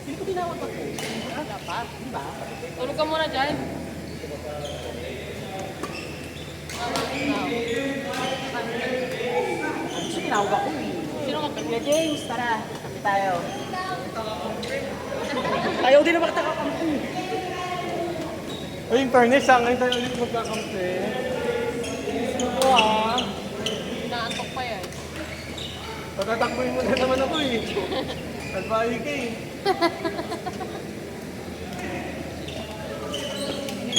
Hindi ko tinawag ako. Wala pa, di ba? Tulog ka muna dyan. Gusto tinawag ako eh. Sino ka pa? Kuya James, tara. Kami tayo. Ayaw din na makatakakampi. Ay, in fairness, ngayon tayo ulit magkakampi. Gusto ko ah. Inaantok pa yan. Patatakbuhin mo na naman ako eh. Nagbahay ka eh.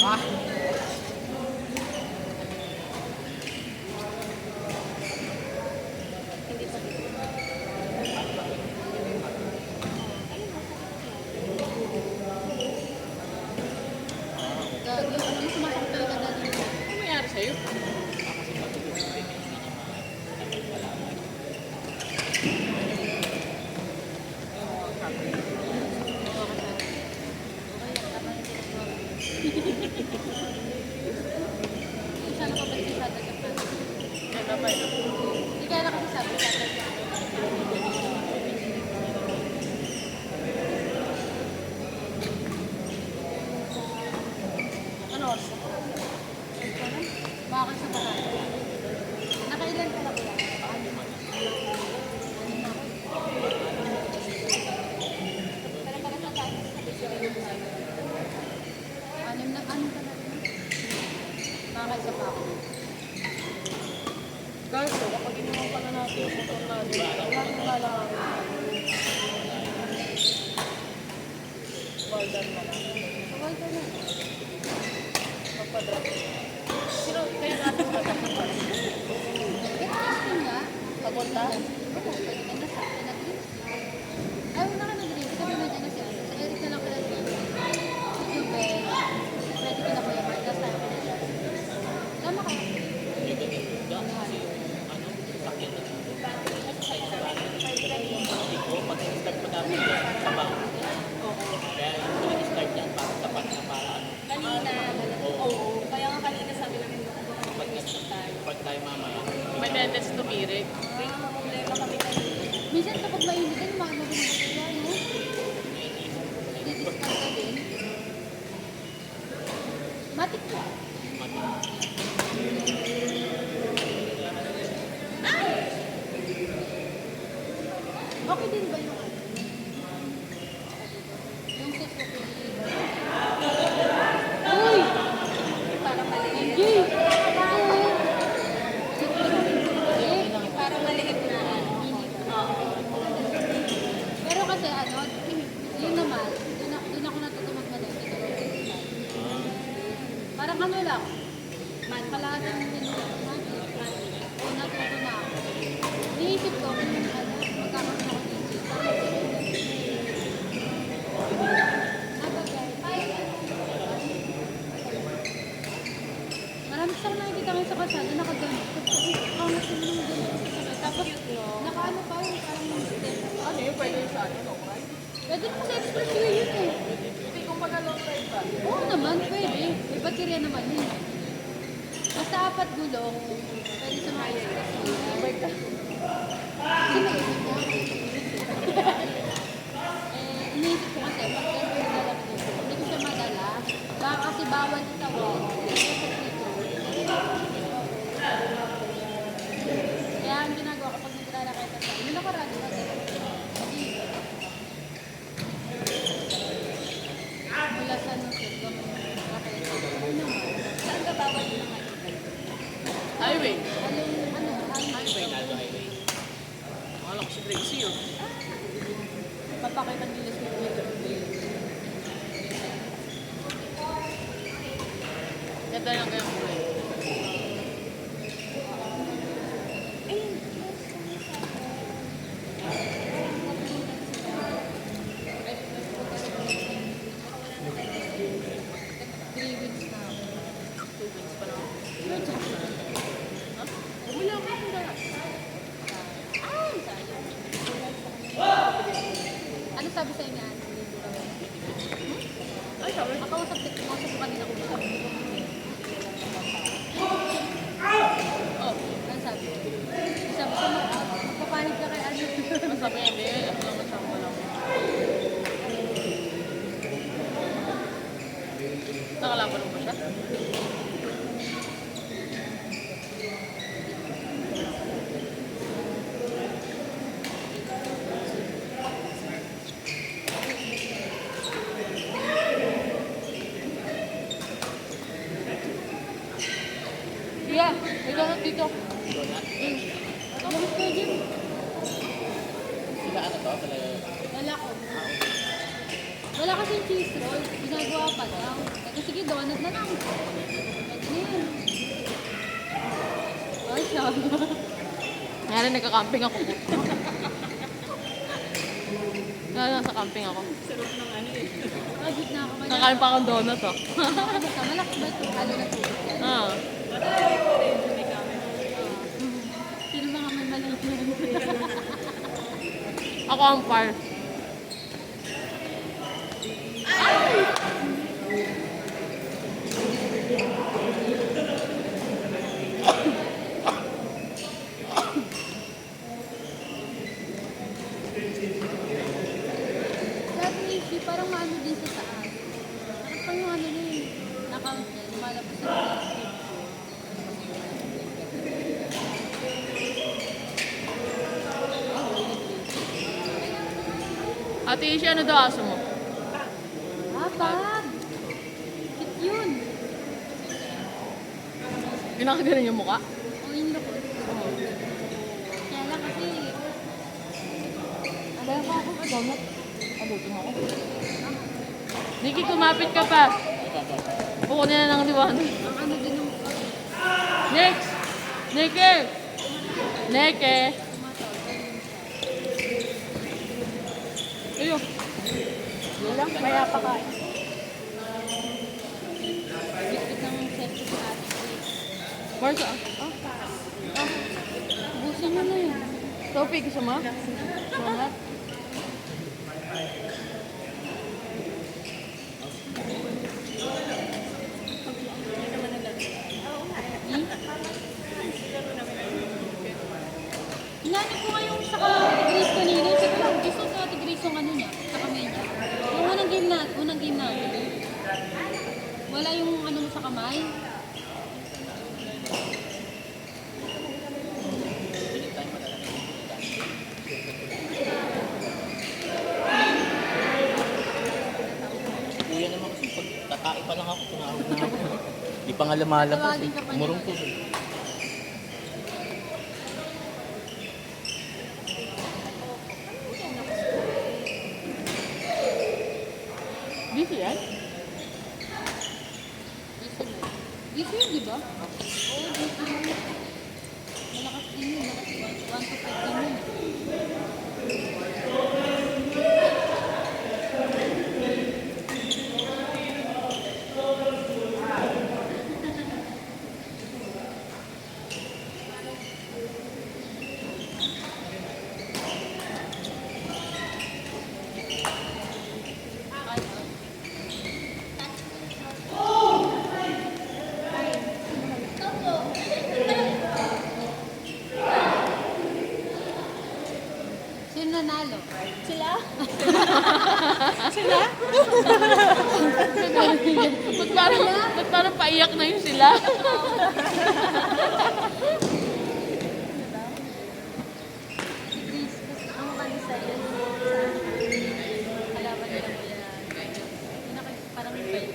Ah. Ano nangyari sa'yo? Ano ba yun? Ano oras na? Bakit sa bahay? Nakailan ka na ba yan? Anim na ka na rin? Nakakaisa pa ako. Kaso, kapag inuman pa na natin yung motor natin, wala nang lalakad. Baldan na lang. Sabay ka na. Magpa-drop. Sino, kayo natin sa kapag Testing nga. papunta? Oo, pwede ka na sa nag-drinks. Ay, wala ka nag-drinks. Sabi mo dyan na siya. Sa Eric na lang ka nag-drinks. Si Jubel. Ready ka na kuya Mark. Tapos tayo ka na siya. Tama kayo. Oo, kaya nga kanina sabi namin mag-stop tayo. May tendency tumirik. May problema kami kanina. Minsan kapag mainit din, umaano din ako sila, no? Didiscount ka din. Matik ka. Okay din ba yung ano? Yung sauce ko Uy! Parang maliit. Jay! Parang maliit na. Pero kasi ano, yun naman, dun ako natutumag na din. Parang ano lang, kalahati ng o natuto na ako. Iniisip ko kung ano, magkakaroon ako dito. Marami siyang nakikita ngayon sa kalsada, nakaganit. Kangas yun naman ganit. Tapos, nakaano pa yung parang mga step. Ano yun? Pwede yung sa ano, long ride? Pwede po sa expressway yun eh. Hindi, kung baga long ride ba? Oo naman, pwede. May baterya naman yun. Basta 4 gulong, pwede sa mga expressway. Oh my God. Kasi naisip ko. Iniisip ko kasi, pag ganito yung dala ko dito, hindi ko siya madala. Baka kasi bawal itawid. Kaya ang ginagawa ko pag naglalakay ka sa yun ako rado ka mula sa nusip ko Saan ka bawal na nga? Highway. highway. Akala ko si Gracie yun. Papakita nila sa Twitter. Ganda lang kayo kulay. Three weeks na ako. 2 weeks pa lang. Ha? Bumili ako ng dala. Ay, sayang. Ano sabi sa inyo? Ay, sabi. Makausap ko kanina ko ba? Oh, Ano sabi? Sabi ko, magpapanig ka kay ano. masabi hindi. Ako lang masabi ko lang. Naglaban mo siya? Yeah, may donut dito. Alam ko dyan. Sila ano to? Wala ko. Wala kasi cheese roll. Ginagawa pa lang. Kasi sige, donut na lang. Pwede na yun. Ay, siya. Ngayon nagka-camping ako. Ngayon nasa camping ako. Ay, gitna ako. Nakain pa akong donut oh. Basta malaki ba ito? Halo na tubig yan. Ah. Sino mga may maliit na Ako ang par. Sabi ni Ishi, parang maano din sa taas. Parang yung ano na yun. Nakount niya. Lumalabas sa transcript. Ate Ishi, ano daw aso mo? Ah, pag! Cute yun. Pinakagalan yung mukha? O yung lukot. Kaya lang kasi, Alam ko ako ka donut. Abutin ako. Nikki, kumapit ka pa. Kukunin na ng liwanag. ang ano din ng Next! Nikki! Nikki! Ayun. Yun lang, maya pa ka. bitbit ng cellphone sa ate. Marsa. Busin mo na yun. Sophie, gusto mo? Donut? Hinanip ko nga yung sa Ate Grace kanina. Sabi ko lang, gusto ko Ate Grace yung ano niya, sa kamay niya. Yung unang game natin. Wala yung ano mo sa kamay. Kuya naman kasi pag kakain pa lang ako, tinawag na ako. Di pa nga lumalabas eh. Tawagin ka pa niya. Umurong ko eh. Busy yan? Busy yun, di ba? Oo, busy yun. Malakas din yun. Malakas 1 to 15 yun. Sino nanalo? Sila? Ba't parang paiyak na yun sila? Please, gusto ko kami sa'yo. Kalaban nila mo yan. Parang yung kayo.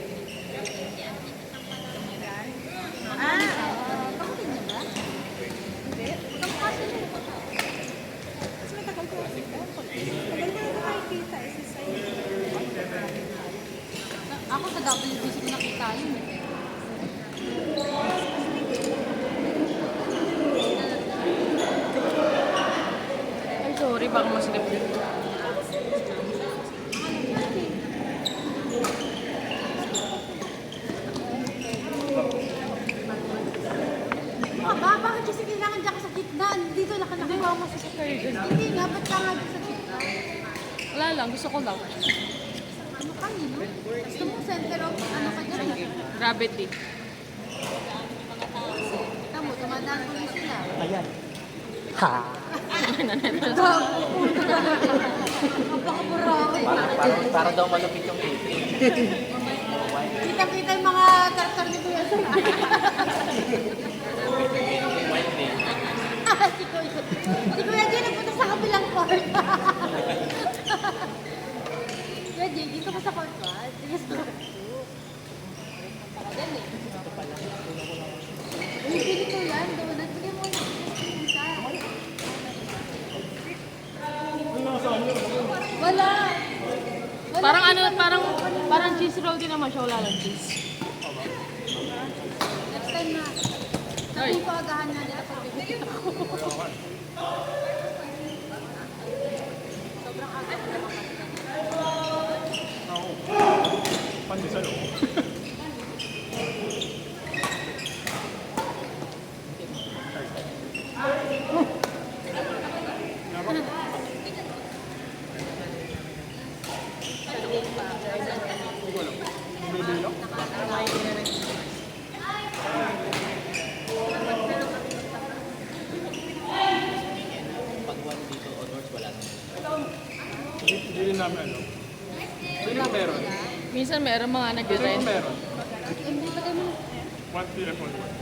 Pakatin niya ba? Hindi. Pagkakasi niya ba? Mas matagal ko. Tagal ko na nakikita. Isa sa'yo. Ako sa WBC ko nakita yun. Ay, sorry, baka masigap din. Bakit kasi kailangan dyan ka sa gitna? Dito nakagawa mo sa gitna. Hindi nga, ba't ka nga dyan sa gitna? Wala lang, gusto ko lang. Ano ka nino? Gusto mo center of ano ka dyan? Gravity. Kita mo, tumadaan ko na sila. Ayan. Ha! Napakaburaki. Para daw malupit yung cake. Kita-kita yung mga karakter ni Kuya Sam. Si Kuya Jay nagpunta sa kabilang court. Kuya Jay, dito ka sa court 1. Sige sa court 2. Pakagan eh. Uy, pili ko yan. Donut. Bigyan mo na. Wala. Parang ano, parang cheese roll din naman siya, wala lang cheese. Next time na. Ay. Sabi ko agahan na nila pag bibigyan ako. Sobrang aga na naman. Pandesal oh. Pag one dito onwards, wala na. Hindi rin namin ano. Pwede na meron. Minsan meron mga Pwede nag-rent. na meron. Hindi pa tayo 1 p.m. onward.